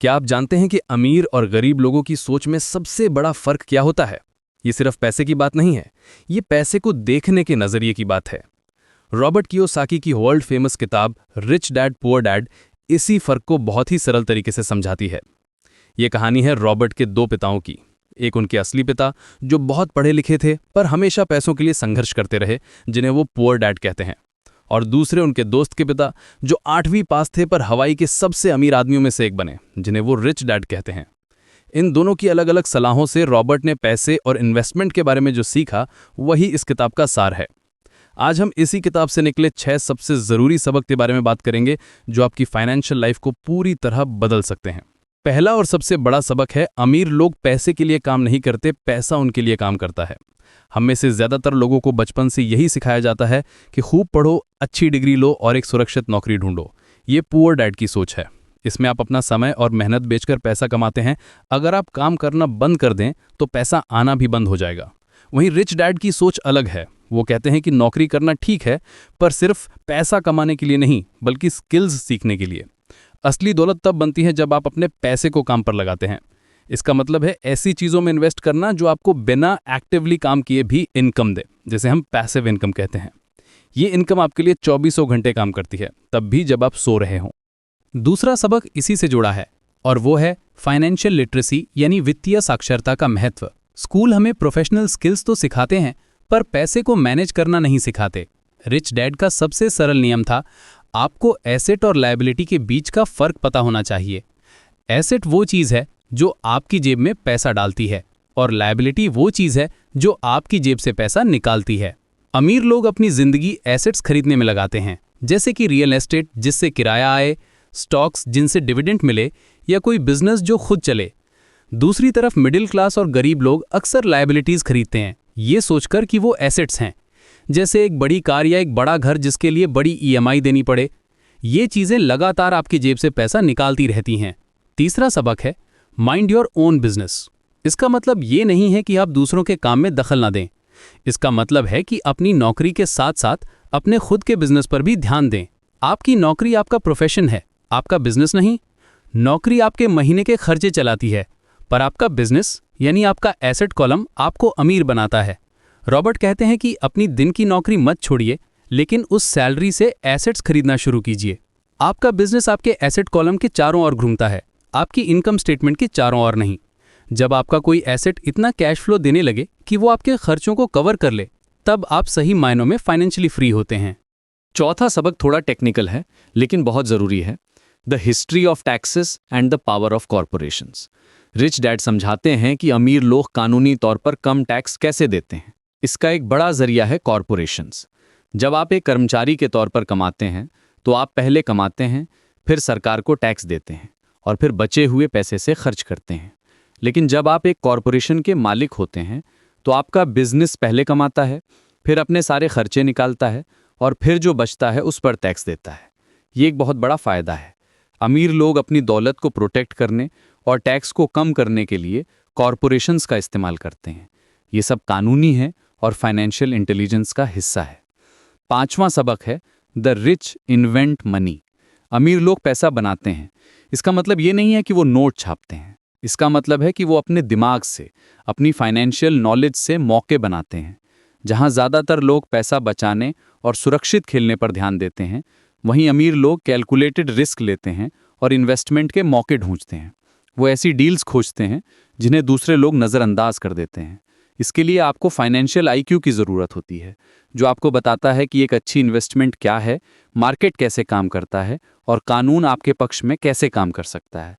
क्या आप जानते हैं कि अमीर और गरीब लोगों की सोच में सबसे बड़ा फर्क क्या होता है? ये सिर्फ पैसे की बात नहीं है, ये पैसे को देखने के नजरिए की बात है। रॉबर्ट कियोसाकी की वर्ल्ड फेमस किताब रिच डैड पुअर डैड इसी फर्क को बहुत ही सरल तरीके से समझाती है। ये कहानी है रॉबर्ट के दो पिताओं की। एक उनके असली पिता जो बहुत पढ़े लिखे थे पर हमेशा पैसों के लिए संघर्ष करते रहे, जिन्हें वो पुअर डैड कहते हैं, और दूसरे उनके दोस्त के पिता जो 8वीं पास थे पर हवाई के सबसे अमीर आदमियों में से एक बने, जिन्हें वो रिच डैड कहते हैं। इन दोनों की अलग अलग सलाहों से रॉबर्ट ने पैसे और इन्वेस्टमेंट के बारे में जो सीखा वही इस किताब का सार है। आज हम इसी किताब से निकले 6 सबसे ज़रूरी सबक के बारे में बात करेंगे जो आपकी फाइनेंशियल लाइफ को पूरी तरह बदल सकते हैं। पहला और सबसे बड़ा सबक है, अमीर लोग पैसे के लिए काम नहीं करते, पैसा उनके लिए काम करता है। हम में से ज़्यादातर लोगों को बचपन से यही सिखाया जाता है कि खूब पढ़ो, अच्छी डिग्री लो और एक सुरक्षित नौकरी ढूंढो। ये पुअर डैड की सोच है। इसमें आप अपना समय और मेहनत बेचकर पैसा कमाते हैं। अगर आप काम करना बंद कर दें तो पैसा आना भी बंद हो जाएगा। वहीं रिच डैड की सोच अलग है। वो कहते हैं कि नौकरी करना ठीक है, पर सिर्फ पैसा कमाने के लिए नहीं, बल्कि स्किल्स सीखने के लिए। असली दौलत तब बनती है जब आप अपने पैसे को काम पर लगाते हैं। इसका मतलब है ऐसी चीज़ों में इन्वेस्ट करना जो आपको बिना एक्टिवली काम किए भी इनकम दे, जिसे हम पैसिव इनकम कहते हैं। ये इनकम आपके लिए 2400 घंटे काम करती है, तब भी जब आप सो रहे हों। दूसरा सबक इसी से जुड़ा है और वो है फाइनेंशियल लिटरेसी यानी वित्तीय साक्षरता का महत्व। स्कूल हमें प्रोफेशनल स्किल्स तो सिखाते हैं पर पैसे को मैनेज करना नहीं सिखाते। रिच डैड का सबसे सरल नियम था, आपको एसेट और लायबिलिटी के बीच का फर्क पता होना चाहिए। एसेट वो चीज़ है जो आपकी जेब में पैसा डालती है और लायबिलिटी वो चीज़ है जो आपकी जेब से पैसा निकालती है। अमीर लोग अपनी जिंदगी एसेट्स खरीदने में लगाते हैं, जैसे कि रियल एस्टेट जिससे किराया आए, स्टॉक्स जिनसे डिविडेंड मिले, या कोई बिजनेस जो खुद चले। दूसरी तरफ मिडिल क्लास और गरीब लोग अक्सर लायबिलिटीज़ खरीदते हैं, ये सोचकर कि वो एसेट्स हैं, जैसे एक बड़ी कार या एक बड़ा घर जिसके लिए बड़ी ईएमआई देनी पड़े। ये चीज़ें लगातार आपकी जेब से पैसा निकालती रहती हैं। तीसरा सबक है माइंड योर ओन बिजनेस। इसका मतलब ये नहीं है कि आप दूसरों के काम में दखल ना दें। इसका मतलब है कि अपनी नौकरी के साथ साथ अपने खुद के बिजनेस पर भी ध्यान दें। आपकी नौकरी आपका प्रोफेशन है, आपका बिजनेस नहीं। नौकरी आपके महीने के खर्चे चलाती है, पर आपका बिजनेस यानी आपका एसेट कॉलम आपको अमीर बनाता है। रॉबर्ट कहते हैं कि अपनी दिन की नौकरी मत छोड़िए, लेकिन उस सैलरी से एसेट्स खरीदना शुरू कीजिए। आपका बिजनेस आपके एसेट कॉलम के चारों ओर घूमता है, आपकी इनकम स्टेटमेंट के चारों ओर नहीं। जब आपका कोई एसेट इतना कैश फ्लो देने लगे कि वो आपके खर्चों को कवर कर ले, तब आप सही मायनों में फाइनेंशियली फ्री होते हैं। चौथा सबक थोड़ा टेक्निकल है लेकिन बहुत ज़रूरी है, the history of taxes and the power of corporations. Rich dad समझाते हैं कि अमीर लोग कानूनी तौर पर कम टैक्स कैसे देते हैं। इसका एक बड़ा जरिया है कॉरपोरेशंस। जब आप एक कर्मचारी के तौर पर कमाते हैं तो आप पहले कमाते हैं, फिर सरकार को टैक्स देते हैं और फिर बचे हुए पैसे से खर्च करते हैं। लेकिन जब आप एक कॉरपोरेशन के मालिक होते हैं तो आपका बिजनेस पहले कमाता है, फिर अपने सारे खर्चे निकालता है और फिर जो बचता है उस पर टैक्स देता है। ये एक बहुत बड़ा फ़ायदा है। अमीर लोग अपनी दौलत को प्रोटेक्ट करने और टैक्स को कम करने के लिए कॉरपोरेशंस का इस्तेमाल करते हैं। ये सब कानूनी है और फाइनेंशियल इंटेलिजेंस का हिस्सा है। पांचवां सबक है द रिच इन्वेंट मनी। अमीर लोग पैसा बनाते हैं। इसका मतलब ये नहीं है कि वो नोट छापते हैं। इसका मतलब है कि वो अपने दिमाग से, अपनी फाइनेंशियल नॉलेज से मौके बनाते हैं। जहां ज़्यादातर लोग पैसा बचाने और सुरक्षित खेलने पर ध्यान देते हैं, वहीं अमीर लोग कैलकुलेटेड रिस्क लेते हैं और इन्वेस्टमेंट के मौके ढूंढते हैं। वो ऐसी डील्स खोजते हैं जिन्हें दूसरे लोग नज़रअंदाज कर देते हैं। इसके लिए आपको फाइनेंशियल आईक्यू की ज़रूरत होती है, जो आपको बताता है कि एक अच्छी इन्वेस्टमेंट क्या है, मार्केट कैसे काम करता है और कानून आपके पक्ष में कैसे काम कर सकता है।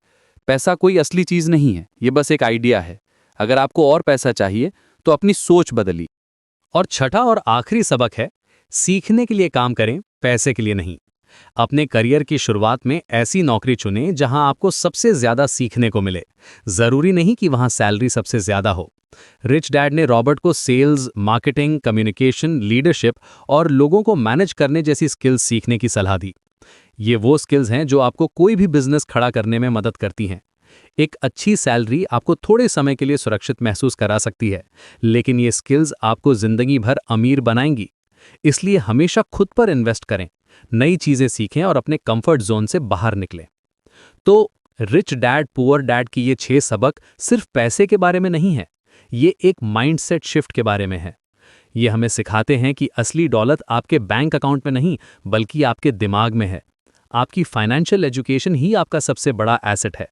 पैसा कोई असली चीज़ नहीं है, ये बस एक आइडिया है। अगर आपको और पैसा चाहिए तो अपनी सोच बदलिए। और छठा और आखिरी सबक है, सीखने के लिए काम करें, पैसे के लिए नहीं। अपने करियर की शुरुआत में ऐसी नौकरी चुनें जहां आपको सबसे ज्यादा सीखने को मिले। जरूरी नहीं कि वहां सैलरी सबसे ज्यादा हो। रिच डैड ने रॉबर्ट को सेल्स, मार्केटिंग, कम्युनिकेशन, लीडरशिप और लोगों को मैनेज करने जैसी स्किल्स सीखने की सलाह दी। ये वो स्किल्स हैं जो आपको कोई भी बिजनेस खड़ा करने में मदद करती हैं। एक अच्छी सैलरी आपको थोड़े समय के लिए सुरक्षित महसूस करा सकती है, लेकिन ये स्किल्स आपको जिंदगी भर अमीर बनाएंगी। इसलिए हमेशा खुद पर इन्वेस्ट करें, नई चीजें सीखें और अपने कंफर्ट जोन से बाहर निकलें। तो रिच डैड पुअर डैड की ये 6 सबक सिर्फ पैसे के बारे में नहीं है, ये एक माइंडसेट शिफ्ट के बारे में है। ये हमें सिखाते हैं कि असली दौलत आपके बैंक अकाउंट में नहीं बल्कि आपके दिमाग में है। आपकी फाइनेंशियल एजुकेशन ही आपका सबसे बड़ा एसेट है।